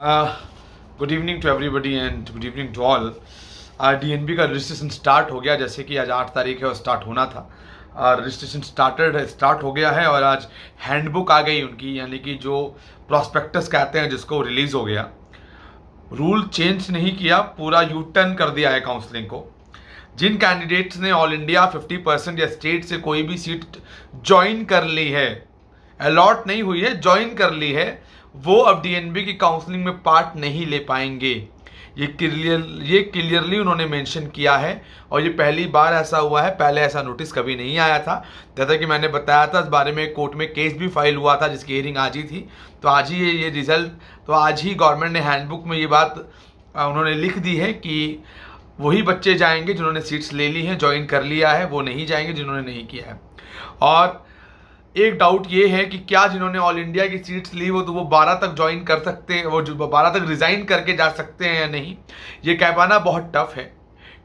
Good evening to everybody and good evening to all. DNB का registration start हो गया, जैसे कि आज 8 तारीख है और स्टार्ट होना था। रजिस्ट्रेशन स्टार्ट हो गया है और आज हैंडबुक आ गई उनकी, यानी कि जो प्रॉस्पेक्टस कहते हैं जिसको, रिलीज़ हो गया। रूल चेंज नहीं किया, पूरा यू टर्न कर दिया है काउंसलिंग को। जिन कैंडिडेट्स ने ऑल इंडिया 50% या स्टेट से कोई भी सीट ज्वाइन कर ली है, अलॉट नहीं हुई है, ज्वाइन कर ली है, वो अब डीएनबी की काउंसलिंग में पार्ट नहीं ले पाएंगे। ये क्लियरली उन्होंने मेंशन किया है और ये पहली बार ऐसा हुआ है। पहले ऐसा नोटिस कभी नहीं आया था। जैसा कि मैंने बताया था, इस बारे में कोर्ट में केस भी फाइल हुआ था जिसकी हियरिंग आज ही थी। तो आज ही ये रिजल्ट, तो आज ही गवर्नमेंट ने हैंडबुक में ये बात उन्होंने लिख दी है कि वही बच्चे जाएंगे जिन्होंने सीट्स ले ली हैं, ज्वाइन कर लिया है, वो नहीं जाएंगे जिन्होंने नहीं किया है। और एक डाउट ये है कि क्या जिन्होंने ऑल इंडिया की सीट्स ली वो 12 तक ज्वाइन कर सकते हैं, वो 12 तक रिज़ाइन करके जा सकते हैं या नहीं, ये कह पाना बहुत टफ है,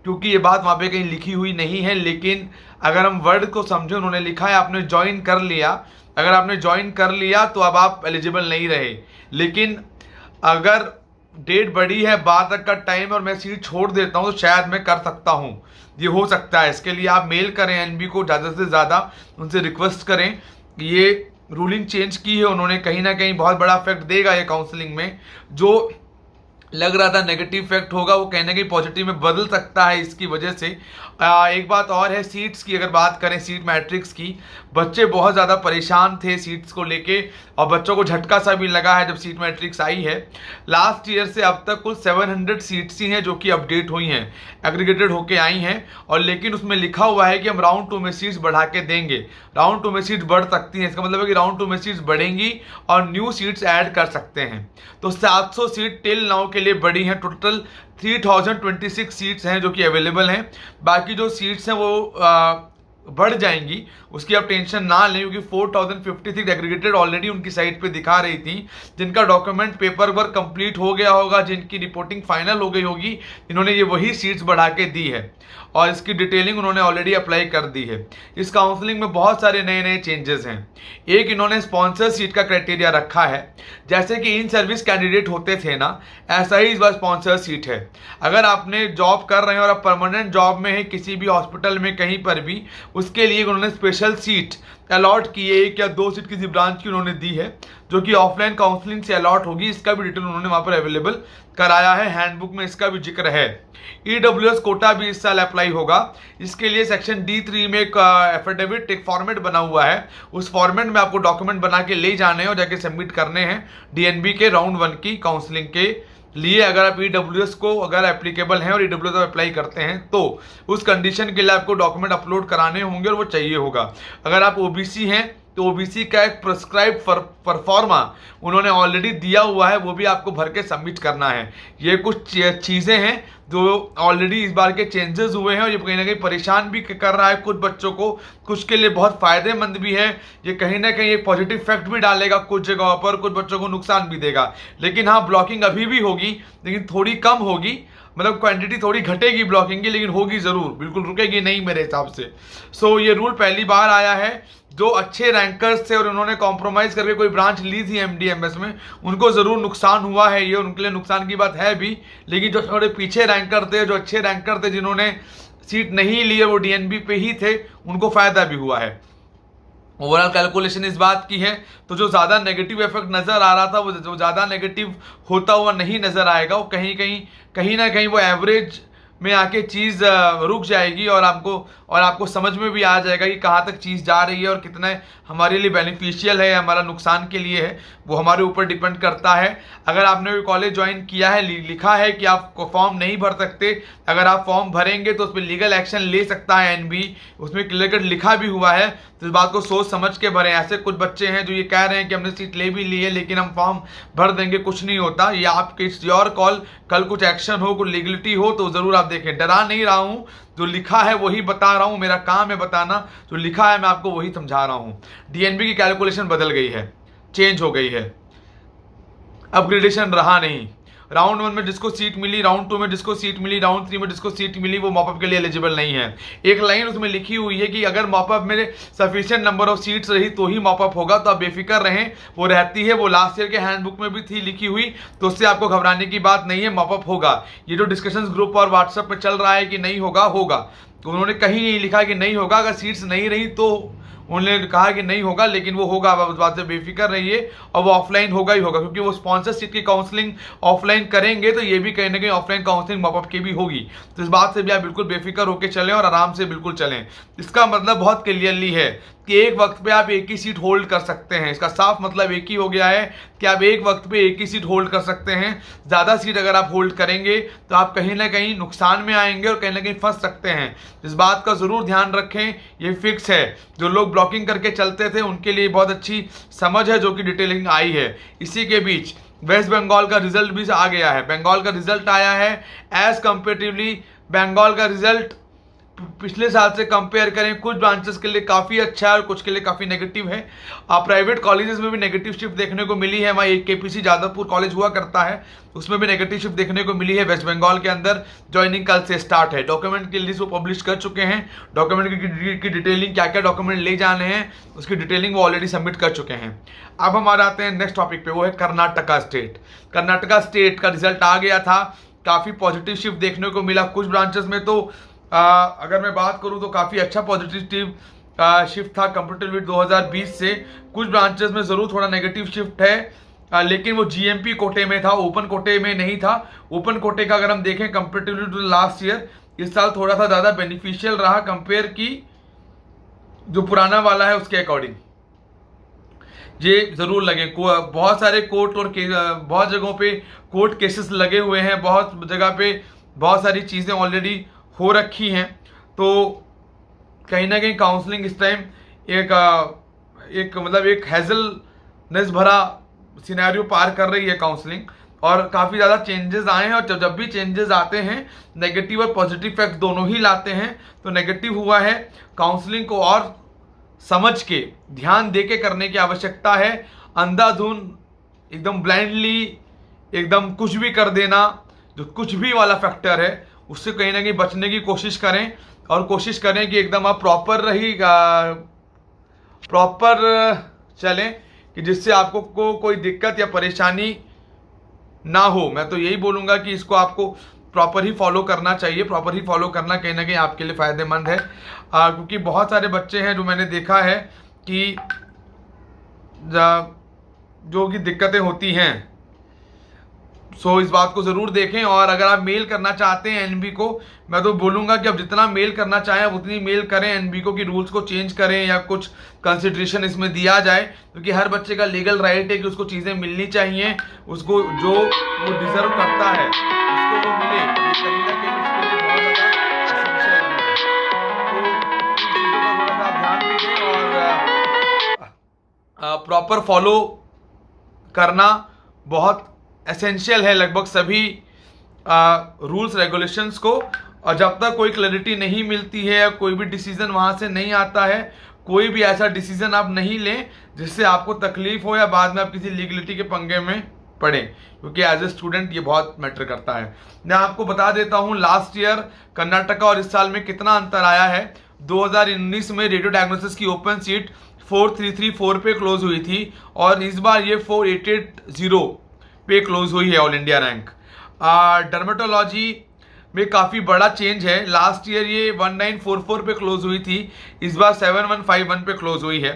क्योंकि ये बात वहाँ पे कहीं लिखी हुई नहीं है। लेकिन अगर हम वर्ड को समझें, उन्होंने लिखा है आपने ज्वाइन कर लिया। अगर आपने ज्वाइन कर लिया तो अब आप एलिजिबल नहीं रहे, लेकिन अगर डेट बढ़ी है, 12 तक का टाइम और मैं सीट छोड़ देता हूँ तो शायद मैं कर सकता हूँ, ये हो सकता है। इसके लिए आप मेल करें एनबी को, ज़्यादा से ज़्यादा उनसे रिक्वेस्ट करें। ये रूलिंग चेंज की है उन्होंने, कहीं ना कहीं बहुत बड़ा इफेक्ट देगा ये काउंसलिंग में। जो लग रहा था नेगेटिव इफेक्ट होगा, वो कहीं ना कहीं पॉजिटिव में बदल सकता है इसकी वजह से। एक बात और है, सीट्स की अगर बात करें, सीट मैट्रिक्स की, बच्चे बहुत ज़्यादा परेशान थे सीट्स को लेके और बच्चों को झटका सा भी लगा है जब सीट मैट्रिक्स आई है। लास्ट ईयर से अब तक कुल 700 सीट्स ही हैं जो कि अपडेट हुई हैं, एग्रीगेटेड होके आई हैं। और लेकिन उसमें लिखा हुआ है कि हम राउंड 2 में सीट्स बढ़ा के देंगे। राउंड 2 में सीट्स बढ़ सकती हैं, इसका मतलब है कि राउंड 2 में सीट्स बढ़ेंगी और न्यू सीट्स ऐड कर सकते हैं। तो 700 सीट टिल नाउ के लिए बढ़ी हैं। टोटल 3026 सीट्स हैं जो कि अवेलेबल हैं। बाकी जो सीट्स हैं वो बढ़ जाएंगी, उसकी आप टेंशन ना लें, क्योंकि 4056 एग्रीगेटेड ऑलरेडी उनकी साइट पे दिखा रही थी। जिनका डॉक्यूमेंट पेपर वर्क कंप्लीट हो गया होगा, जिनकी रिपोर्टिंग फाइनल हो गई होगी, इन्होंने ये वही सीट्स बढ़ा के दी है और इसकी डिटेलिंग उन्होंने ऑलरेडी अप्लाई कर दी है। इस काउंसलिंग में बहुत सारे नए नए चेंजेस हैं। एक, इन्होंने स्पॉन्सर सीट का क्राइटेरिया रखा है। जैसे कि इन सर्विस कैंडिडेट होते थे ना, ऐसा ही इस बार स्पॉन्सर सीट है। अगर आपने जॉब कर रहे हैं और आप परमानेंट जॉब में है किसी भी हॉस्पिटल में कहीं पर भी, उसके लिए उन्होंने स्पेशल सीट अलॉट की है। 1 या 2 सीट किसी ब्रांच की उन्होंने दी है जो कि ऑफलाइन काउंसलिंग से अलॉट होगी। इसका भी डिटेल उन्होंने वहां पर अवेलेबल कराया है, हैंडबुक में इसका भी जिक्र है। ईडब्ल्यूएस कोटा भी इस साल अप्लाई होगा। इसके लिए सेक्शन D3 में एक एफिडेविट, एक फॉर्मेट बना हुआ है। उस फॉर्मेट में आपको डॉक्यूमेंट बना के ले जाने हैं और जाके सबमिट करने हैं डीएनबी के राउंड 1 की काउंसलिंग के लिए। अगर आप ईडब्ल्यूएस को अगर एप्लीकेबल हैं और ईडब्ल्यूएस अप्लाई करते हैं तो उस कंडीशन के लिए आपको डॉक्यूमेंट अपलोड कराने होंगे और वो चाहिए होगा। अगर आप ओबीसी हैं तो ओबीसी का एक प्रिस्क्राइब परफॉर्मा उन्होंने ऑलरेडी दिया हुआ है, वो भी आपको भर के सबमिट करना है। ये कुछ चीज़ें हैं जो ऑलरेडी इस बार के चेंजेस हुए हैं और ये कहीं ना कहीं परेशान भी कर रहा है कुछ बच्चों को, कुछ के लिए बहुत फ़ायदेमंद भी है। ये कहीं ना कहीं एक पॉजिटिव इफेक्ट भी डालेगा कुछ जगहों पर, कुछ बच्चों को नुकसान भी देगा। लेकिन हाँ, ब्लॉकिंग अभी भी होगी, लेकिन थोड़ी कम होगी, मतलब क्वांटिटी थोड़ी घटेगी ब्लॉकिंग की, लेकिन होगी ज़रूर, बिल्कुल रुकेगी नहीं मेरे हिसाब से। सो ये रूल पहली बार आया है। जो अच्छे रैंकर्स थे और उन्होंने कॉम्प्रोमाइज़ करके कोई ब्रांच ली थी एमडीएमएस में, उनको ज़रूर नुकसान हुआ है, ये उनके लिए नुकसान की बात है भी। लेकिन जो थोड़े पीछे रैंकर थे, जो अच्छे रैंकर थे, जिन्होंने सीट नहीं ली है, वो डीएनबी पे ही थे, उनको फ़ायदा भी हुआ है। ओवरऑल कैलकुलेशन इस बात की है, तो जो ज़्यादा नेगेटिव इफेक्ट नज़र आ रहा था वो जो ज़्यादा नेगेटिव होता हुआ नहीं नज़र आएगा। वो कहीं ना कहीं वो एवरेज में आके चीज़ रुक जाएगी और आपको समझ में भी आ जाएगा कि कहाँ तक चीज़ जा रही है और कितना हमारे लिए बेनिफिशियल है, हमारा नुकसान के लिए है, वो हमारे ऊपर डिपेंड करता है। अगर आपने कोई कॉलेज ज्वाइन किया है, लिखा है कि आप फॉर्म नहीं भर सकते, अगर आप फॉर्म भरेंगे तो उस पर लीगल एक्शन ले सकता है एनबी, उसमें क्लियर कट लिखा भी हुआ है। तो इस बात को सोच समझ के भरें। ऐसे कुछ बच्चे हैं जो ये कह रहे हैं कि हमने सीट ले भी ली है लेकिन हम फॉर्म भर देंगे, कुछ नहीं होता। ये आपके, इट्स योर कॉल। कल कुछ एक्शन हो, कुछ लीगलिटी हो तो ज़रूर आप देखें। डरा नहीं रहा हूँ, जो लिखा है वही बता रहा हूँ, मेरा काम है बताना। जो लिखा है मैं आपको वही समझा रहा हूँ। डीएनबी की कैलकुलेशन बदल गई है, चेंज हो गई है, अपग्रेडेशन रहा नहीं। राउंड 1 में जिसको सीट मिली, राउंड 2 में जिसको सीट मिली, राउंड 3 में जिसको सीट मिली, वो मॉपअप के लिए एलिजिबल नहीं है। एक लाइन उसमें लिखी हुई है कि अगर मॉपअप में सफिशिएंट नंबर ऑफ सीट्स रही तो ही मॉपअप होगा, तो आप बेफिक्र रहें, वो रहती है। वो लास्ट ईयर के हैंडबुक में भी थी लिखी हुई, तो उससे आपको घबराने की बात नहीं है, मॉपअप होगा। ये जो डिस्कशंस ग्रुप और व्हाट्सएप पे चल रहा है कि नहीं होगा, होगा, तो उन्होंने कहीं नहीं लिखा कि नहीं होगा। अगर सीट्स नहीं रही तो उन्होंने कहा कि नहीं होगा, लेकिन वो होगा, आप उस बात से बेफिक्र रहिए। और वो ऑफलाइन होगा ही होगा, क्योंकि वो स्पॉन्सर सीट की काउंसलिंग ऑफलाइन करेंगे, तो ये भी कहीं ना कहीं ऑफलाइन काउंसलिंग मॉपअप की भी होगी। तो इस बात से भी आप बिल्कुल बेफिक्र होकर चलें और आराम से बिल्कुल चलें। इसका मतलब बहुत क्लियरली है कि एक वक्त पे आप एक ही सीट होल्ड कर सकते हैं। इसका साफ मतलब एक ही हो गया है कि आप एक वक्त पे एक ही सीट होल्ड कर सकते हैं। ज़्यादा सीट अगर आप होल्ड करेंगे तो आप कहीं ना कहीं नुकसान में आएंगे और कहीं ना कहीं फंस सकते हैं। इस बात का ज़रूर ध्यान रखें, ये फिक्स है। जो लोग ब्लॉकिंग करके चलते थे उनके लिए बहुत अच्छी समझ है, जो कि डिटेलिंग आई है। इसी के बीच वेस्ट बंगाल का रिजल्ट भी आ गया है। बंगाल का रिजल्ट आया है, एज कंपेरेटिवली बंगाल का रिजल्ट पिछले साल से कंपेयर करें, कुछ ब्रांचेस के लिए काफ़ी अच्छा है और कुछ के लिए काफ़ी नेगेटिव है। प्राइवेट कॉलेजेस में भी नेगेटिव शिफ्ट देखने को मिली है। वहाँ एक KPC जादवपुर कॉलेज हुआ करता है, उसमें भी नेगेटिव शिफ्ट देखने को मिली है। वेस्ट बंगाल के अंदर ज्वाइनिंग कल से स्टार्ट है। डॉक्यूमेंट की लिस्ट वो पब्लिश कर चुके हैं। डॉक्यूमेंट की डिटेलिंग, क्या क्या डॉक्यूमेंट ले जाने हैं, उसकी डिटेलिंग वो ऑलरेडी सबमिट कर चुके हैं। अब हम आ जाते हैं नेक्स्ट टॉपिक पे, वो है कर्नाटका स्टेट। कर्नाटका स्टेट का रिजल्ट आ गया था, काफ़ी पॉजिटिव शिफ्ट देखने को मिला। कुछ ब्रांचेस में तो अगर मैं बात करूं तो काफ़ी अच्छा पॉजिटिव शिफ्ट था कंपेरेटिवली 2020 से। कुछ ब्रांचेस में ज़रूर थोड़ा नेगेटिव शिफ्ट है, लेकिन वो GMP कोटे में था, ओपन कोटे में नहीं था। ओपन कोटे का अगर हम देखें कंपेरेटिवली टू लास्ट ईयर, इस साल थोड़ा सा ज़्यादा बेनिफिशियल रहा कंपेयर की जो पुराना वाला है उसके अकॉर्डिंग। ये ज़रूर लगे, बहुत सारे कोर्ट और बहुत जगहों पे कोर्ट केसेस लगे हुए हैं, बहुत जगह पे बहुत सारी चीज़ें ऑलरेडी हो रखी हैं। तो कहीं ना कहीं काउंसलिंग इस टाइम एक मतलब एक हैजलनेस भरा सिनेरियो पार कर रही है काउंसलिंग, और काफ़ी ज़्यादा चेंजेस आए हैं। और जब भी चेंजेस आते हैं नेगेटिव और पॉजिटिव इफेक्ट दोनों ही लाते हैं। तो नेगेटिव हुआ है, काउंसलिंग को और समझ के ध्यान दे के करने की आवश्यकता है। अंधाधुन एकदम ब्लाइंडली एकदम कुछ भी कर देना, जो कुछ भी वाला फैक्टर है, उससे कहीं ना कहीं बचने की कोशिश करें। और कोशिश करें कि एकदम आप प्रॉपर चलें, कि जिससे आपको कोई दिक्कत या परेशानी ना हो। मैं तो यही बोलूँगा कि इसको आपको प्रॉपर ही फॉलो करना चाहिए। प्रॉपर ही फॉलो करना कहीं ना कहीं आपके लिए फ़ायदेमंद है, क्योंकि बहुत सारे बच्चे हैं जो मैंने देखा है कि जो कि दिक्कतें होती हैं। सो इस बात को ज़रूर देखें। और अगर आप मेल करना चाहते हैं NB को, मैं तो बोलूँगा कि आप जितना मेल करना चाहें उतनी मेल करें। NB को कि रूल्स को चेंज करें या कुछ कंसिड्रेशन इसमें दिया जाए, क्योंकि हर बच्चे का लीगल राइट है कि उसको चीज़ें मिलनी चाहिए, उसको जो वो डिज़र्व करता है उसको वो मिले। कहीं ना कहीं उसके लिए बहुत ज़्यादा एसेंशियल है। तो इन चीज़ों का थोड़ा सा ध्यान दीजिए और प्रॉपर फॉलो करना बहुत एसेंशियल है लगभग सभी रूल्स रेगुलेशंस को। और जब तक कोई क्लैरिटी नहीं मिलती है या कोई भी डिसीजन वहाँ से नहीं आता है, कोई भी ऐसा डिसीजन आप नहीं लें जिससे आपको तकलीफ हो या बाद में आप किसी लीगलिटी के पंगे में पड़े, क्योंकि एज ए स्टूडेंट ये बहुत मैटर करता है। मैं आपको बता देता हूँ लास्ट ईयर कर्नाटका और इस साल में कितना अंतर आया है। 2019 में रेडियो डायग्नोसिस की ओपन सीट 4334 पे क्लोज हुई थी, और इस बार ये 4880 पे क्लोज हुई है ऑल इंडिया रैंक। डर्मेटोलॉजी में काफ़ी बड़ा चेंज है। लास्ट ईयर ये 1944 पे क्लोज हुई थी, इस बार 7151 पे क्लोज हुई है।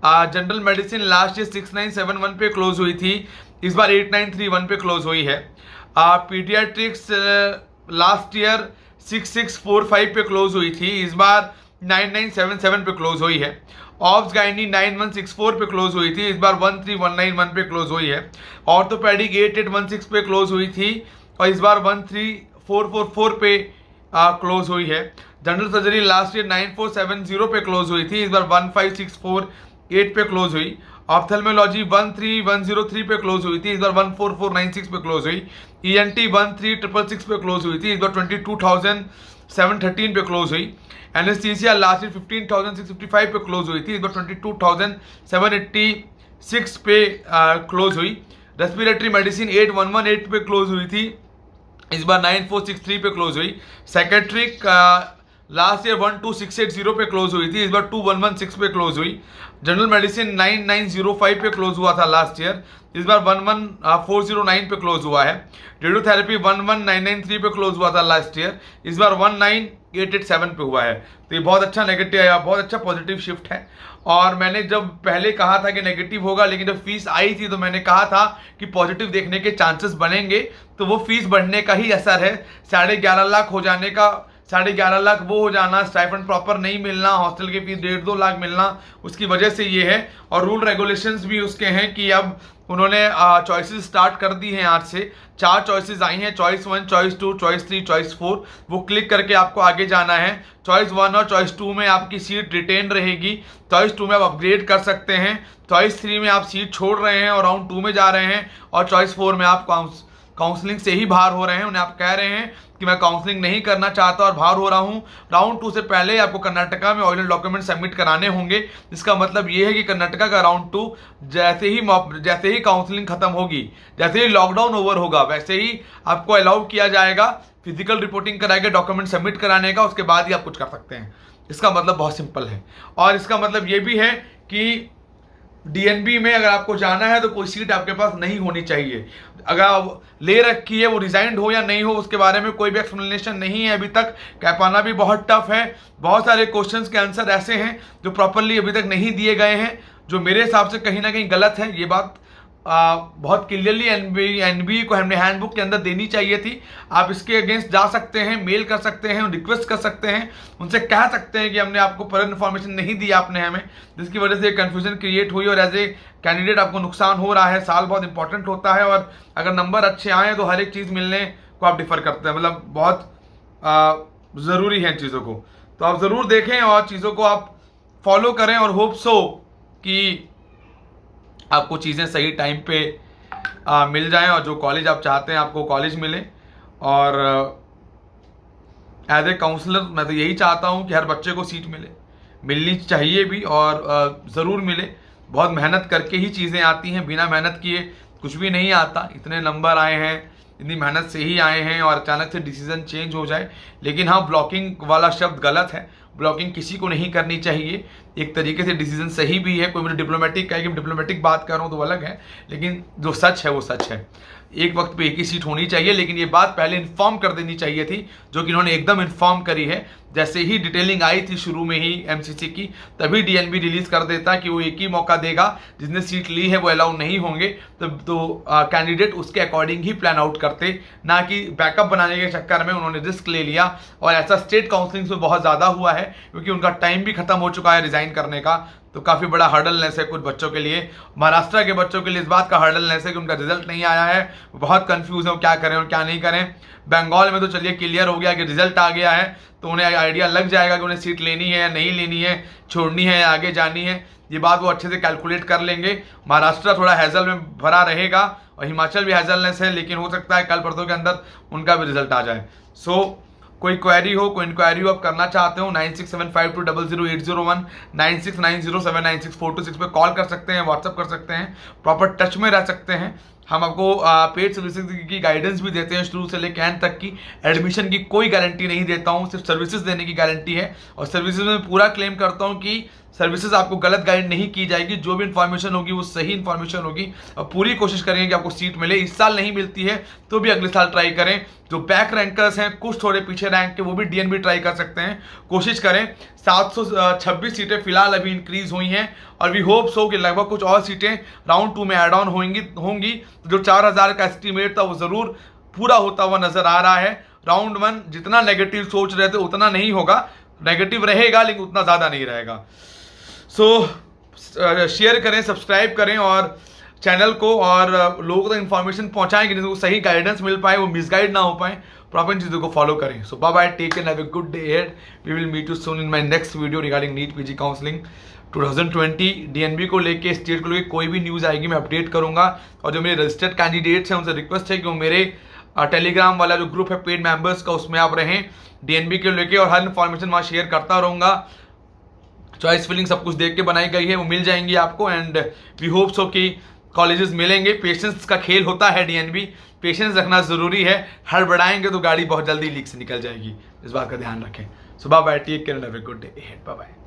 जनरल मेडिसिन लास्ट ईयर 6971 पे क्लोज हुई थी, इस बार 8931 पे क्लोज हुई है। पीडियाट्रिक्स लास्ट ईयर 6645 पे क्लोज हुई थी, इस बार 9977 पे क्लोज हुई है। ऑब्स गाइनी 9164 पे क्लोज हुई थी, इस बार 13191 पे क्लोज हुई है। ऑर्थोपेडिक 8816 पे क्लोज हुई थी और इस बार 13444 पे क्लोज हुई है। जनरल सर्जरी लास्ट ईयर 9470 पे क्लोज हुई थी, इस बार 15648 पे क्लोज हुई। ऑप्थेल्मोलॉजी 13103 पे क्लोज हुई थी, इस बार 14496 पे क्लोज हुई। ENT 13666 पे क्लोज हुई थी, इस बार 22713 पे क्लोज हुई। एनेस्थीसिया लास्ट ईयर 15655 पे क्लोज हुई थी, इस बार 22786 पे क्लोज हुई। रेस्पिरेटरी मेडिसिन 8118 पे क्लोज हुई थी, इस बार 9463 पे क्लोज हुई। साइकेट्रिक लास्ट ईयर 12680 पे क्लोज हुई थी, इस बार 2116 पे क्लोज हुई। जनरल मेडिसिन 9905 पे क्लोज हुआ था लास्ट ईयर, इस बार 11409 पे क्लोज हुआ है। रेडियोथेरेपी 11993 पे क्लोज हुआ था लास्ट ईयर, इस बार 19887 पे हुआ है। तो ये बहुत अच्छा नेगेटिव, बहुत अच्छा पॉजिटिव शिफ्ट है। और मैंने जब पहले कहा था कि नेगेटिव होगा, लेकिन जब फीस आई थी तो मैंने कहा था कि पॉजिटिव देखने के चांसेस बनेंगे, तो वो फीस बढ़ने का ही असर है। 11.5 लाख हो जाने का, 11.5 लाख वो हो जाना, स्टाइपेंड प्रॉपर नहीं मिलना, हॉस्टल की फीस 1.5-2 लाख मिलना, उसकी वजह से ये है। और रूल रेगुलेशंस भी उसके हैं कि अब उन्होंने चॉइसेस स्टार्ट कर दी हैं। आज से 4 चॉइसेस आई हैं, चॉइस 1, चॉइस 2, चॉइस 3, चॉइस 4। वो क्लिक करके आपको आगे जाना है। चॉइस 1 और चॉइस 2 में आपकी सीट रिटेन रहेगी, चॉइस 2 में आप अपग्रेड कर सकते हैं, चॉइस 3 में आप सीट छोड़ रहे हैं और राउंड 2 में जा रहे हैं, और चॉइस 4 में आप काउंसलिंग से ही बाहर हो रहे हैं। उन्हें आप कह रहे हैं कि मैं काउंसलिंग नहीं करना चाहता और बाहर हो रहा हूं। राउंड 2 से पहले आपको कर्नाटका में ओरिजिनल डॉक्यूमेंट सबमिट कराने होंगे। इसका मतलब ये है कि कर्नाटका का राउंड 2 जैसे ही काउंसलिंग खत्म होगी, जैसे ही लॉकडाउन ओवर होगा, वैसे ही आपको अलाउ किया जाएगा फिजिकल रिपोर्टिंग कराएगा, डॉक्यूमेंट सबमिट कराने का, उसके बाद ही आप कुछ कर सकते हैं। इसका मतलब बहुत सिंपल है। और इसका मतलब ये भी है कि डीएनबी में अगर आपको जाना है तो कोई सीट आपके पास नहीं होनी चाहिए। अगर ले रखी है, वो रिजाइंड हो या नहीं हो, उसके बारे में कोई भी एक्सप्लेनेशन नहीं है अभी तक। कह पाना भी बहुत टफ है। बहुत सारे क्वेश्चंस के आंसर ऐसे हैं जो प्रॉपरली अभी तक नहीं दिए गए हैं, जो मेरे हिसाब से कहीं ना कहीं गलत है। ये बात बहुत क्लियरली एनबीए को हमने हैंडबुक के अंदर देनी चाहिए थी। आप इसके अगेंस्ट जा सकते हैं, मेल कर सकते हैं, रिक्वेस्ट कर सकते हैं, उनसे कह सकते हैं कि हमने आपको पर इन्फॉर्मेशन नहीं दी आपने हमें, जिसकी वजह से कंफ्यूजन क्रिएट हुई और एज ए कैंडिडेट आपको नुकसान हो रहा है। साल बहुत इंपॉर्टेंट होता है और अगर नंबर अच्छे आए तो हर एक चीज़ मिलने को आप डिफर करते हैं। मतलब बहुत ज़रूरी है चीज़ों को, तो आप ज़रूर देखें और चीज़ों को आप फॉलो करें और होप सो कि आपको चीज़ें सही टाइम पे मिल जाएं और जो कॉलेज आप चाहते हैं आपको कॉलेज मिले। और एज ए काउंसलर मैं तो यही चाहता हूं कि हर बच्चे को सीट मिलनी चाहिए भी, और ज़रूर मिले। बहुत मेहनत करके ही चीज़ें आती हैं, बिना मेहनत किए कुछ भी नहीं आता। इतने नंबर आए हैं, इतनी मेहनत से ही आए हैं, और अचानक से डिसीजन चेंज हो जाए। लेकिन हाँ, ब्लॉकिंग वाला शब्द गलत है। ब्लॉकिंग किसी को नहीं करनी चाहिए। एक तरीके से डिसीजन सही भी है। कोई मुझे डिप्लोमेटिक कहे कि डिप्लोमेटिक बात कर रहा हूँ तो अलग है, लेकिन जो सच है वो सच है। एक वक्त पे एक ही सीट होनी चाहिए, लेकिन ये बात पहले इन्फॉर्म कर देनी चाहिए थी, जो कि इन्होंने एकदम इन्फॉर्म करी है। जैसे ही डिटेलिंग आई थी शुरू में ही एमसीसी की, तभी डीएनबी रिलीज कर देता कि वो एक ही मौका देगा, जिसने सीट ली है वो अलाउ नहीं होंगे। तो कैंडिडेट उसके अकॉर्डिंग ही प्लान आउट करते, ना कि बैकअप बनाने के चक्कर में उन्होंने रिस्क ले लिया। और ऐसा स्टेट काउंसलिंग में बहुत ज़्यादा हुआ है, क्योंकि उनका टाइम भी खत्म हो चुका है रिजाइन करने का। तो काफ़ी बड़ा हर्डलनेस है कुछ बच्चों के लिए। महाराष्ट्र के बच्चों के लिए इस बात का हर्डलनेस है कि उनका रिजल्ट नहीं आया है, बहुत कंफ्यूज है क्या करें और क्या नहीं करें। बंगाल में तो चलिए क्लियर हो गया कि रिजल्ट आ गया है, तो उन्हें आइडिया लग जाएगा कि उन्हें सीट लेनी है या नहीं लेनी है, छोड़नी है या आगे जानी है। ये बात वो अच्छे से कैलकुलेट कर लेंगे। महाराष्ट्र थोड़ा हैजल में भरा रहेगा और हिमाचल भी हैजलनेस है, लेकिन हो सकता है कल परसों के अंदर उनका भी रिजल्ट आ जाए। कोई क्वेरी हो, कोई इंक्वायरी हो आप करना चाहते हो, 9675200801 9690796426 पे कॉल कर सकते हैं, व्हाट्सअप कर सकते हैं, प्रॉपर टच में रह सकते हैं। हम आपको पेड सर्विसेज की गाइडेंस भी देते हैं शुरू से लेकर एंड तक की। एडमिशन की कोई गारंटी नहीं देता हूँ, सिर्फ सर्विसेज देने की गारंटी है। और सर्विसेज में पूरा क्लेम करता हूँ कि सर्विसेज आपको गलत गाइड नहीं की जाएगी। जो भी इन्फॉर्मेशन होगी वो सही इन्फॉर्मेशन होगी, और पूरी कोशिश करेंगे कि आपको सीट मिले। इस साल नहीं मिलती है तो भी अगले साल ट्राई करें। जो बैक रैंकर्स हैं, कुछ थोड़े पीछे रैंक के, वो भी डीएनबी ट्राई कर सकते हैं। कोशिश करें। 726 सीटें फिलहाल अभी इंक्रीज हुई हैं, और वी होप सो कि लगभग कुछ और सीटें राउंड 2 में एड ऑन होंगी। जो 4000 का एस्टिमेट था वो जरूर पूरा होता हुआ नजर आ रहा है। राउंड 1 जितना नेगेटिव सोच रहे थे उतना नहीं होगा, नेगेटिव रहेगा लेकिन उतना ज़्यादा नहीं रहेगा। शेयर करें, सब्सक्राइब करें और चैनल को, और लोगों तक इन्फॉर्मेशन पहुंचाएं कि जिनको सही गाइडेंस मिल पाए, वो मिसगाइड ना हो पाए, प्रॉपर चीज़ों को फॉलो करें। So bye bye, take care, have a good day ahead. We will meet you soon in my next video regarding NEET PG counselling 2020। DNB को लेके, स्टेट को लेके कोई भी न्यूज़ आएगी मैं अपडेट करूंगा। और जो मेरे रजिस्टर्ड कैंडिडेट्स हैं उनसे रिक्वेस्ट है कि वो मेरे टेलीग्राम वाला जो ग्रुप है पेड मेंबर्स का, उसमें आप रहें डीएनबी के लेके, और हर इन्फॉर्मेशन वहाँ शेयर करता रहूँगा। चॉइस फिलिंग सब कुछ देख के बनाई गई है, वो मिल जाएंगी आपको। एंड वी होप सो कि कॉलेजेस मिलेंगे। पेशेंस का खेल होता है डीएनबी, पेशेंस रखना ज़रूरी है। हड़बड़ाएंगे तो गाड़ी बहुत जल्दी लीक से निकल जाएगी, इस बात का ध्यान रखें। सुबह bye, take care and have a good day ahead, bye bye.